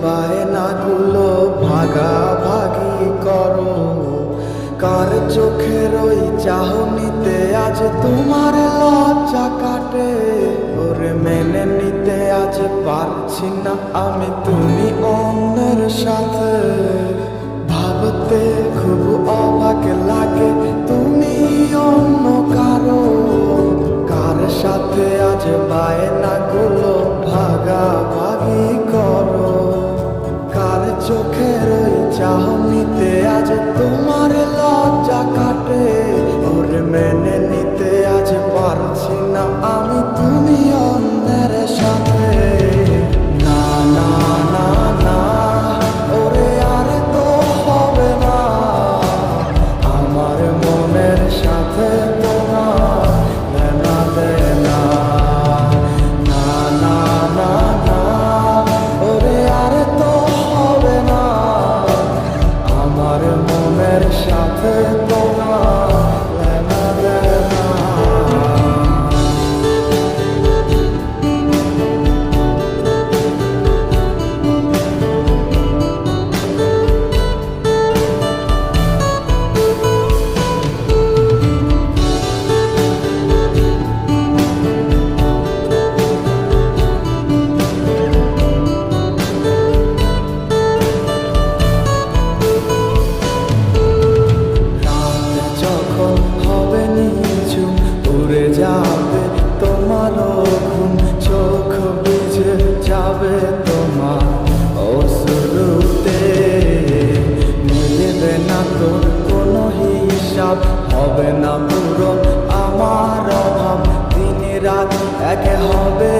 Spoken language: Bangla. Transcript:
বায়নাগুলো ভাগাভাগি করো। কার চোখের ওই চাহনিতে আজ তোমার লজ্জা কাটে? ওরে মেনে নিতে আজ পারছি না আমি তুমি অন্যের সাথে। ভাবতে খুব অবাক লাগে তুমি অন্য কারো। কার সাথে আজ বায়নাগুলো ভাগাভাগি করো? কার চোখের ওই চাহনিতে আজ তোমার লজ্জা কাটে? ওরে মেনে নিতে আজ পারছি না আমি তুমি অন্যের সাথে। না না না না, ওরে আর তো হবে না। আমার মনের সাথে তোমার লেনা দেনা। না না না না, ওরে আর তো হবে না। আমার মনের সাথে তোমার লেনা দেনা। উড়ে যাবে তোমারও ঘুম, চোখ ভিজে যাবে তোমার অশ্রুতে। মিলবে না তোর কোনো হিসাব, হবে না পূরণ আমার অভাব। দিন রাত এক হবে